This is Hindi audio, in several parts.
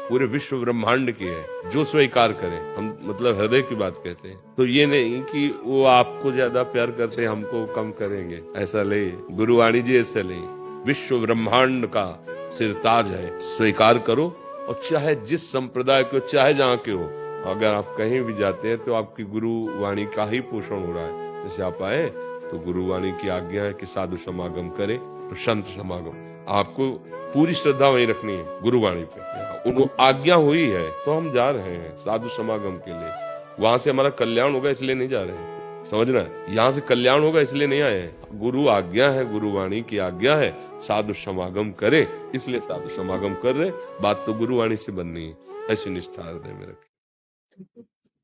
पूरे विश्व ब्रह्मांड की है, जो स्वीकार करे। हम मतलब हृदय की बात कहते हैं। तो ये नहीं कि वो आपको ज्यादा प्यार करते हैं, हमको कम करेंगे, ऐसा ले। गुरुवाणी जी ऐसे ले, विश्व ब्रह्मांड का सिरताज है, स्वीकार करो। और चाहे जिस संप्रदाय के हो, चाहे जहाँ के हो, अगर आप कहीं भी जाते हैं तो आपकी गुरु वाणी का ही पोषण हो रहा है। जैसे आप आए तो गुरु वाणी की आज्ञा है कि साधु समागम करे, तो संत समागम आपको पूरी श्रद्धा वहीं रखनी है गुरु वाणी पे। उन आज्ञा हुई है तो हम जा रहे हैं साधु समागम के लिए। वहां से हमारा कल्याण होगा इसलिए नहीं जा रहे हैं, समझना है। यहाँ से कल्याण होगा इसलिए नहीं आए हैं। गुरु आज्ञा है, गुरु वाणी की आज्ञा है, साधु समागम करे, इसलिए साधु समागम कर रहे। बात तो गुरु वाणी से बननी है। ऐसी निष्ठा हृदय में रखें।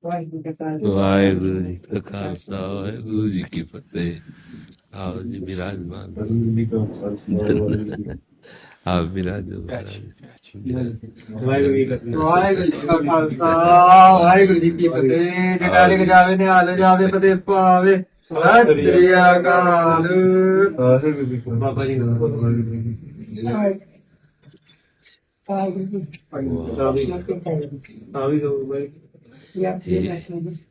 वाहेगुरु जी का खालसा, वाहेगुरु जी की फतेह। आओ जी विराजमान, आप विराजो। ਵਾਹਿਗੁਰੂ ਜੀ ਕਾ ਖਾਲਸਾ ਵਾਹਿਗੁਰੂ ਜੀ ਕੀ ਫਤਿਹ। ਜਟਾਲੇ ਕੇ ਜਾਵੇ ਨਿਹਾਲ ਜਾਵੇ ਫਤਿਹ ਪਾਵੇ। ਸਤਿ ਸ੍ਰੀ ਅਕਾਲ। ਬਾਬਾ ਜੀ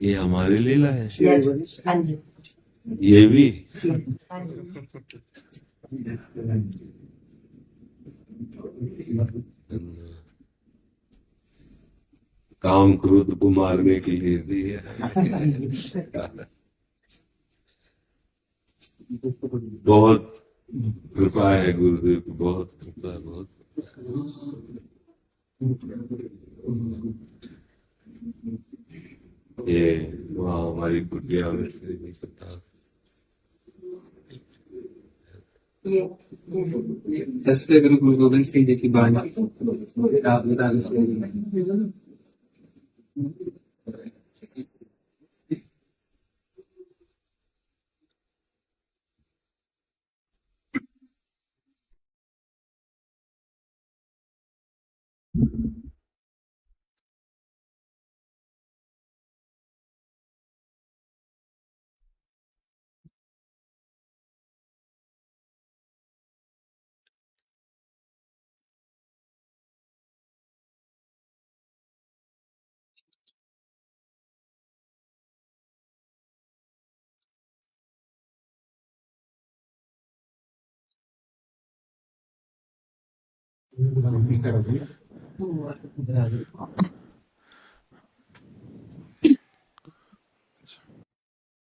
ये हमारी लीला है, ये भी। काम क्रोध को मारने के लिए दी है। बहुत कृपा है गुरुदेव की, बहुत कृपा है, बहुत। ये वहाँ हमारी कुटिया में से नहीं सकता। 10वें गुरु गुरु गोविंद सिंह जी की बाणी रात में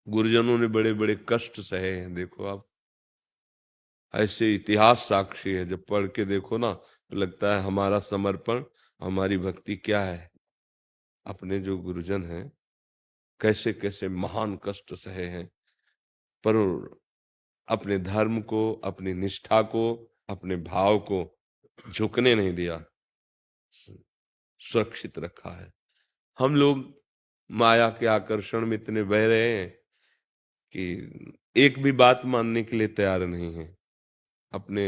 गुरुजनों ने बड़े बड़े कष्ट सहे हैं, देखो आप। ऐसे इतिहास साक्षी है, जब पढ़ के देखो ना तो लगता है हमारा समर्पण, हमारी भक्ति क्या है। अपने जो गुरुजन हैं कैसे कैसे महान कष्ट सहे हैं, पर अपने धर्म को, अपनी निष्ठा को, अपने भाव को झुकने नहीं दिया, सुरक्षित रखा है। हम लोग माया के आकर्षण में इतने बह रहे हैं कि एक भी बात मानने के लिए तैयार नहीं है। अपने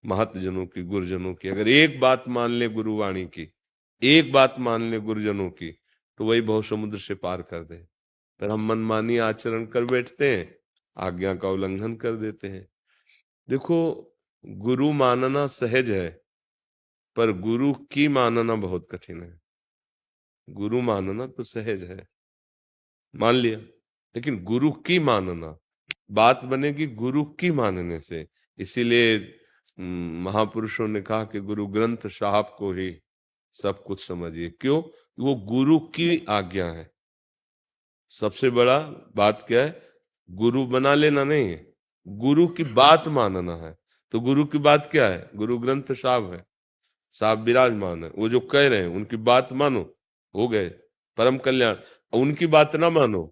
महतजनों की, गुरुजनों की अगर एक बात मान ले, गुरुवाणी की एक बात मान ले गुरुजनों की, तो वही बहुत समुद्र से पार कर दे। पर हम मनमानी आचरण कर बैठते हैं, आज्ञा का उल्लंघन कर देते हैं। देखो, गुरु मानना सहज है, पर गुरु की मानना बहुत कठिन है। गुरु मानना तो सहज है, मान लिया, लेकिन गुरु की मानना, बात बनेगी गुरु की मानने से। इसीलिए महापुरुषों ने कहा कि गुरु ग्रंथ साहब को ही सब कुछ समझिए। क्यों? वो गुरु की आज्ञा है। सबसे बड़ा बात क्या है? गुरु बना लेना नहीं है, गुरु की बात मानना है। तो गुरु की बात क्या है? गुरु ग्रंथ साहब है, साहब विराजमान है। वो जो कह रहे हैं उनकी बात मानो, हो गए परम कल्याण। उनकी बात ना मानो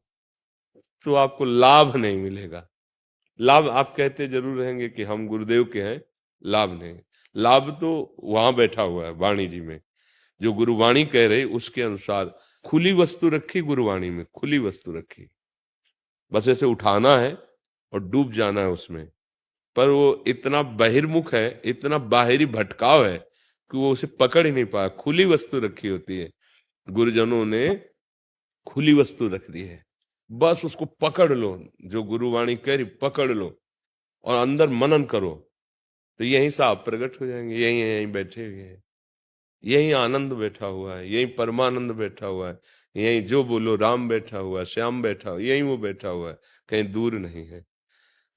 तो आपको लाभ नहीं मिलेगा। लाभ आप कहते जरूर रहेंगे कि हम गुरुदेव के हैं, लाभ नहीं। लाभ तो वहां बैठा हुआ है वाणी जी में, जो गुरुवाणी कह रही उसके अनुसार खुली वस्तु रखी गुरुवाणी में, खुली वस्तु रखी। बस ऐसे उठाना है और डूब जाना है उसमें। पर वो इतना बहिर्मुख है, इतना बाहरी भटकाव है कि वो उसे पकड़ ही नहीं पाया। खुली वस्तु रखी होती है, गुरुजनों ने खुली वस्तु रख दी है। बस उसको पकड़ लो, जो गुरुवाणी कह रही पकड़ लो और अंदर मनन करो, तो यहीं से आप प्रकट हो जाएंगे। यहीं यहीं बैठे हुए हैं। यही आनंद बैठा हुआ है, यही परमानंद बैठा हुआ है, यही जो बोलो राम बैठा हुआ है, श्याम बैठा हुआ, यही वो बैठा हुआ है, कहीं दूर नहीं है।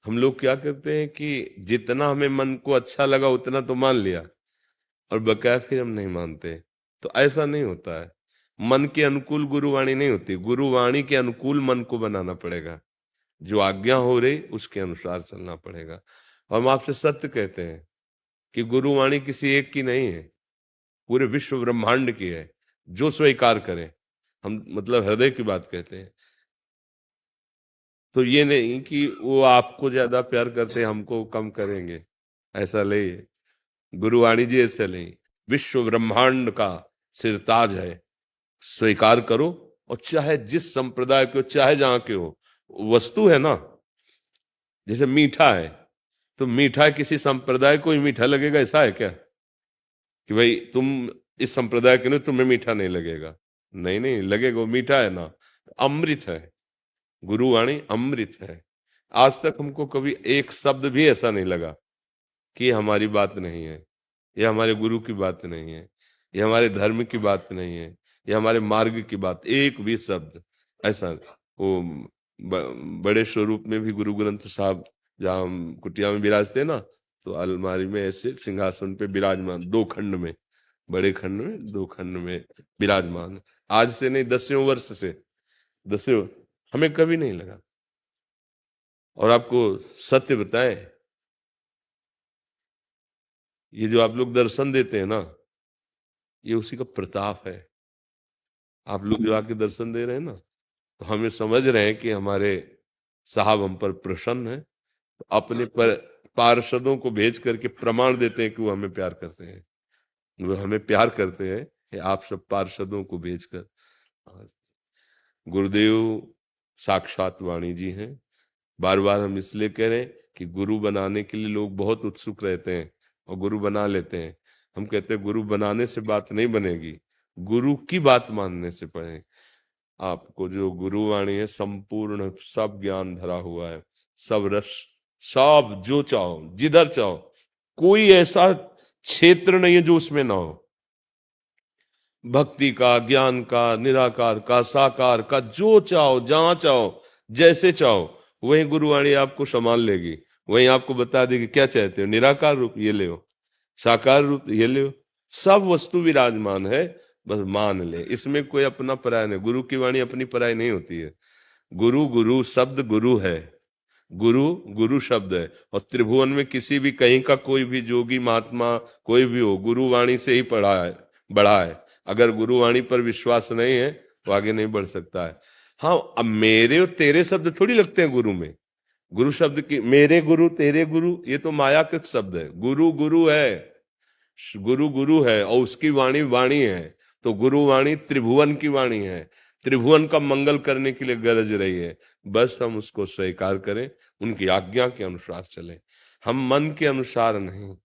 हम लोग क्या करते हैं कि जितना हमें मन को अच्छा लगा उतना तो मान लिया, और बकाया फिर हम नहीं मानते। तो ऐसा नहीं होता है। मन के अनुकूल गुरुवाणी नहीं होती, गुरुवाणी के अनुकूल मन को बनाना पड़ेगा। जो आज्ञा हो रही उसके अनुसार चलना पड़ेगा। और हम आपसे सत्य कहते हैं कि गुरुवाणी किसी एक की नहीं है, पूरे विश्व ब्रह्मांड की है। जो स्वीकार करे, हम मतलब हृदय की बात कहते हैं। तो ये नहीं कि वो आपको ज्यादा प्यार करते हमको कम करेंगे, ऐसा नहीं। गुरुवाणी जी ऐसे नहीं, विश्व ब्रह्मांड का सिरताज है, स्वीकार करो। और चाहे जिस संप्रदाय के हो, चाहे जहां के हो, वस्तु है ना। जैसे मीठा है, तो मीठा किसी संप्रदाय को ही मीठा लगेगा, ऐसा है क्या कि भाई तुम इस संप्रदाय के नहीं, तुम्हें मीठा नहीं लगेगा? नहीं नहीं लगेगा, वो मीठा है ना। अमृत है, गुरुवाणी अमृत है। आज तक हमको कभी एक शब्द भी ऐसा नहीं लगा कि ये हमारी बात नहीं है, ये हमारे गुरु की बात नहीं है, ये हमारे धर्म की बात नहीं है, ये हमारे मार्ग की बात, एक भी शब्द ऐसा। वो बड़े स्वरूप में भी गुरु ग्रंथ साहब जहाँ हम कुटिया में विराजते ना, तो अलमारी में ऐसे सिंहासन पे विराजमान, 2 खंड में, बड़े खंड में 2 खंड में विराजमान। आज से नहीं, 10वें वर्ष से, 10वें, हमें कभी नहीं लगा। और आपको सत्य बताएं, ये जो आप लोग दर्शन देते हैं ना, ये उसी का प्रताप है। आप लोग जो आके दर्शन दे रहे हैं ना, तो हमें समझ रहे हैं कि हमारे साहब हम पर प्रसन्न है, तो अपने पर पार्षदों को भेज करके प्रमाण देते हैं कि वो हमें प्यार करते हैं। वो हमें प्यार करते हैं कि आप सब पार्षदों को भेजकर। गुरुदेव साक्षात वाणी जी हैं। बार बार हम इसलिए कह रहे हैं कि गुरु बनाने के लिए लोग बहुत उत्सुक रहते हैं और गुरु बना लेते हैं। हम कहते हैं गुरु बनाने से बात नहीं बनेगी, गुरु की बात मानने से पड़े। आपको जो गुरुवाणी है, संपूर्ण सब ज्ञान भरा हुआ है, सब रस, सब जो चाहो जिधर चाहो, कोई ऐसा क्षेत्र नहीं है जो उसमें ना हो। भक्ति का, ज्ञान का, निराकार का, साकार का, जो चाहो जहां चाहो जैसे चाहो, वही गुरुवाणी आपको संभाल लेगी। वही आपको बता देगी क्या चाहते हो, निराकार रूप ये ले, साकार रूप ये ले, सब वस्तु विराजमान है, बस मान ले। इसमें कोई अपना पराय नहीं। गुरु की वाणी अपनी पराय नहीं होती है। गुरु, गुरु शब्द गुरु है, गुरु गुरु शब्द है। और त्रिभुवन में किसी भी कहीं का कोई भी जोगी महात्मा कोई भी हो, गुरु वाणी से ही पढ़ा है, बढ़ा है। अगर गुरु वाणी पर विश्वास नहीं है तो आगे नहीं बढ़ सकता है। हाँ, अब मेरे और तेरे शब्द थोड़ी लगते हैं गुरु में। गुरु शब्द की, मेरे गुरु तेरे गुरु, ये तो मायाकृत शब्द है। गुरु गुरु है, गुरु गुरु है, और उसकी वाणी वाणी है। तो गुरु वाणी त्रिभुवन की वाणी है, त्रिभुवन का मंगल करने के लिए गरज रही है। बस हम उसको स्वीकार करें, उनकी आज्ञा के अनुसार चलें। हम मन के अनुसार नहीं,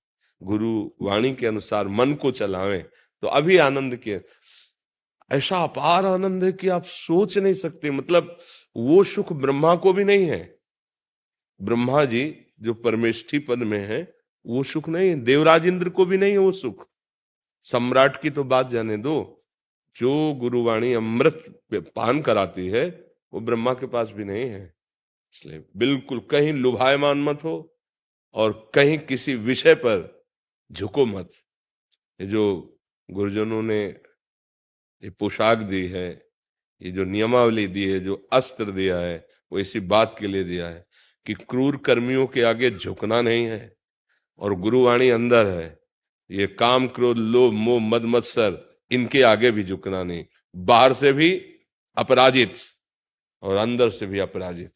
गुरु वाणी के अनुसार मन को चलावें, तो अभी आनंद के ऐसा अपार आनंद है कि आप सोच नहीं सकते। मतलब वो सुख ब्रह्मा को भी नहीं है। ब्रह्मा जी जो परमेष्ठी पद में है, वो सुख नहीं है। देवराज इंद्र को भी नहीं है वो सुख। सम्राट की तो बात जाने दो, जो गुरुवाणी अमृत पान कराती है वो ब्रह्मा के पास भी नहीं है। इसलिए बिल्कुल कहीं लुभायमान मत हो और कहीं किसी विषय पर झुको मत। ये जो गुरुजनों ने ये पोशाक दी है, ये जो नियमावली दी है, जो अस्त्र दिया है, वो इसी बात के लिए दिया है कि क्रूर कर्मियों के आगे झुकना नहीं है। और गुरुवाणी अंदर है, ये काम क्रोध लोभ मोह मद मत्सर, इनके आगे भी झुकना नहीं। बाहर से भी अपराजित और अंदर से भी अपराजित।